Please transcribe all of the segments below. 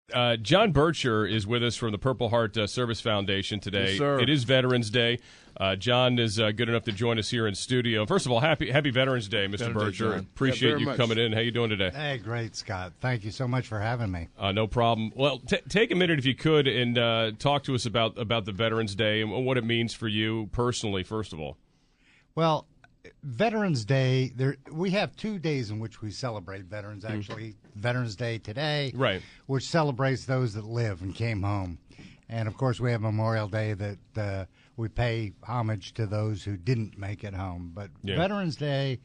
John Bircher is with us from the Purple Heart Service Foundation today. Yes, sir. It is Veterans Day. John is good enough to join us here in studio. First of all, happy Veterans Day, Mr. Bircher. Appreciate you coming in. How you doing today? Hey, great, Scott. Thank you so much for having me. No problem. Well, take a minute if you could and talk to us about the Veterans Day and what it means for you personally, first of all. Well, Veterans Day, we have 2 days in which we celebrate veterans, actually. Veterans Day today, right, which celebrates those that live and came home. And, of course, we have Memorial Day that we pay homage to those who didn't make it home. But Veterans Day,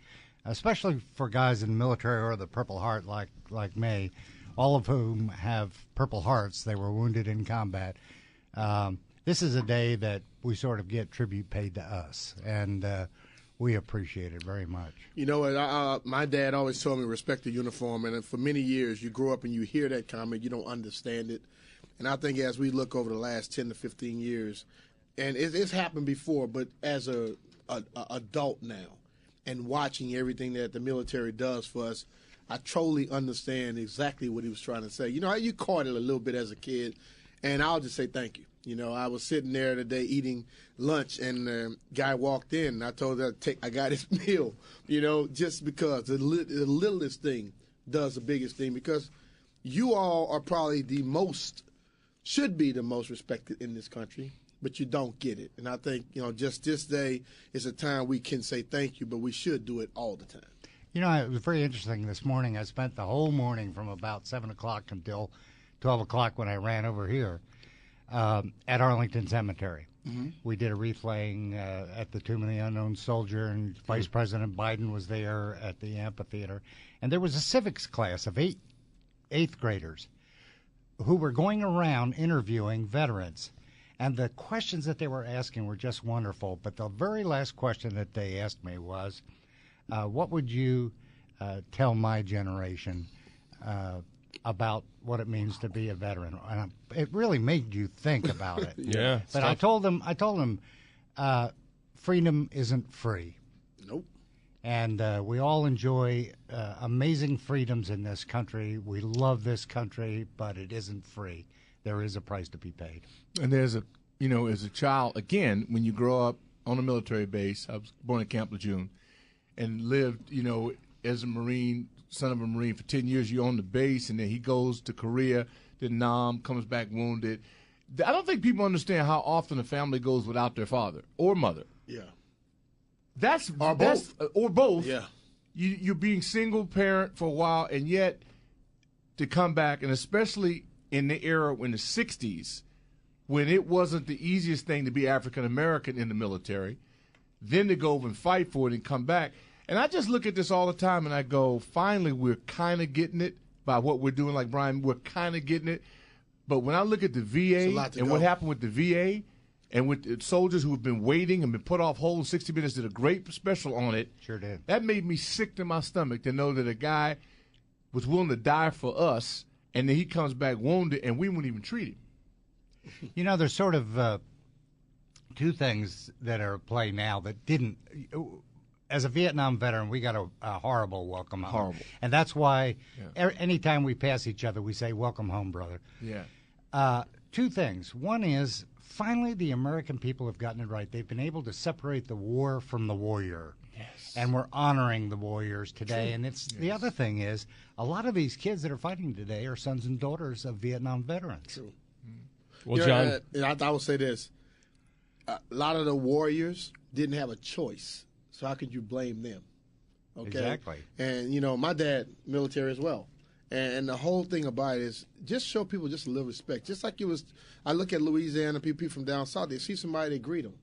especially for guys in the military or the Purple Heart like me, all of whom have Purple Hearts, they were wounded in combat, this is a day that we sort of get tribute paid to us. And we appreciate it very much. You know what? My dad always told me respect the uniform, and for many years you grow up and you hear that comment, you don't understand it. And I think as we look over the last 10 to 15 years, and it's happened before, but as a adult now and watching everything that the military does for us, I totally understand exactly what he was trying to say. You know, you caught it a little bit as a kid, and I'll just say thank you. You know, I was sitting there today eating lunch, and the guy walked in, and I told him I got his meal, you know, just because the littlest thing does the biggest thing, because you all are probably should be the most respected in this country, but you don't get it. And I think, you know, just this day is a time we can say thank you, but we should do it all the time. You know, it was very interesting this morning. I spent the whole morning from about 7 o'clock until 12 o'clock when I ran over here at Arlington Cemetery. Mm-hmm. We did a wreath laying at the Tomb of the Unknown Soldier, and Vice President Biden was there at the amphitheater. And there was a civics class of eighth graders who were going around interviewing veterans. And the questions that they were asking were just wonderful. But the very last question that they asked me was, what would you tell my generation about what it means to be a veteran? And it really made you think about it. Yeah. But I told them, freedom isn't free. Nope. And we all enjoy amazing freedoms in this country. We love this country, but it isn't free. There is a price to be paid. And there's as a child, again, when you grow up on a military base, I was born in Camp Lejeune and lived, as a Marine, son of a Marine for 10 years. You're on the base, and then he goes to Korea, then Nam, comes back wounded. I don't think people understand how often a family goes without their father or mother. Yeah. That's both. Yeah. You're being single parent for a while, and yet to come back, and especially in the era in the 60s, when it wasn't the easiest thing to be African American in the military, then to go over and fight for it and come back. And I just look at this all the time, and I go, finally, we're kind of getting it by what we're doing. Like Brian, we're kind of getting it. But when I look at the VA and what happened with the VA, and with the soldiers who have been waiting and been put off hold, 60 Minutes did a great special on it. Sure did. That made me sick to my stomach to know that a guy was willing to die for us, and then he comes back wounded, and we wouldn't even treat him. You know, there's sort of two things that are at play now that didn't. As a Vietnam veteran, we got a horrible welcome home. Horrible. And that's why anytime we pass each other, we say, welcome home, brother. Yeah. Two things. One is, finally, the American people have gotten it right. They've been able to separate the war from the warrior. Yes. And we're honoring the warriors today. True. And the other thing is, a lot of these kids that are fighting today are sons and daughters of Vietnam veterans. True. Well, John, I would say this. A lot of the warriors didn't have a choice. So how could you blame them? Okay? Exactly. And, my dad, military as well. And the whole thing about it is just show people just a little respect. Just like I look at Louisiana, people from down south, they see somebody, they greet them.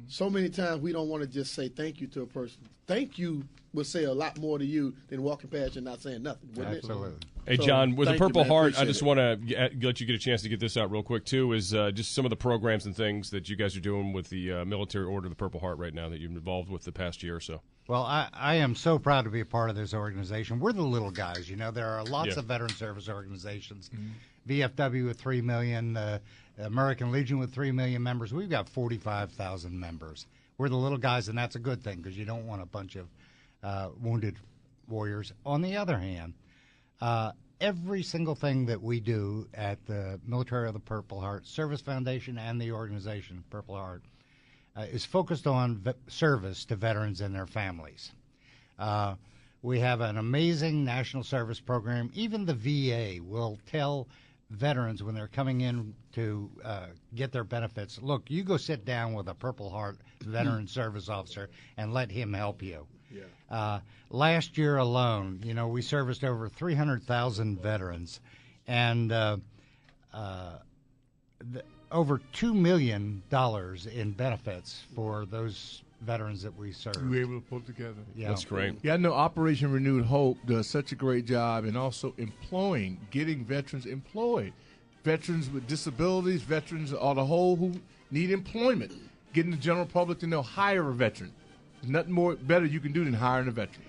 So many times we don't want to just say thank you to a person. Thank you would say a lot more to you than walking past you and not saying nothing, wouldn't Absolutely. it? Hey, John, with the Purple Heart, I just want to let you get a chance to get this out real quick, too, is just some of the programs and things that you guys are doing with the Military Order of the Purple Heart right now that you've been involved with the past year or so. Well, I am so proud to be a part of this organization. We're the little guys. There are lots of veteran service organizations. VFW with 3 million, American Legion with 3 million members. We've got 45,000 members. We're the little guys, and that's a good thing because you don't want a bunch of wounded warriors. On the other hand, every single thing that we do at the Military of the Purple Heart Service Foundation and the organization Purple Heart is focused on service to veterans and their families. We have an amazing national service program. Even the VA will tell veterans when they're coming in to get their benefits, look, you go sit down with a Purple Heart veteran service officer and let him help you. Yeah. Last year alone, we serviced over 300,000 veterans, and over $2 million in benefits for those veterans that we serve. We were able to pull together. Yeah. That's great. Yeah, I know Operation Renewed Hope does such a great job in also getting veterans employed. Veterans with disabilities, veterans on the whole who need employment, getting the general public to hire a veteran. There's nothing more better you can do than hiring a veteran.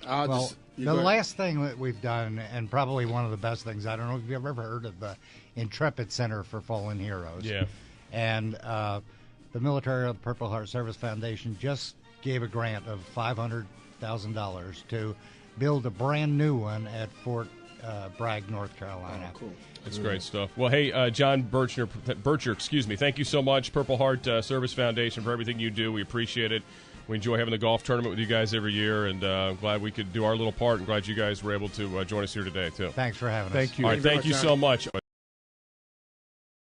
The last thing that we've done, and probably one of the best things, I don't know if you've ever heard of the Intrepid Center for Fallen Heroes. Yeah. And the Military of the Purple Heart Service Foundation just gave a grant of $500,000 to build a brand new one at Fort Bragg, North Carolina. Oh, cool. That's great stuff. Well, hey, John Bircher, thank you so much, Purple Heart Service Foundation, for everything you do. We appreciate it. We enjoy having the golf tournament with you guys every year, and I'm glad we could do our little part, and glad you guys were able to join us here today, too. Thanks for having us. Thank you. All right, thank you so much.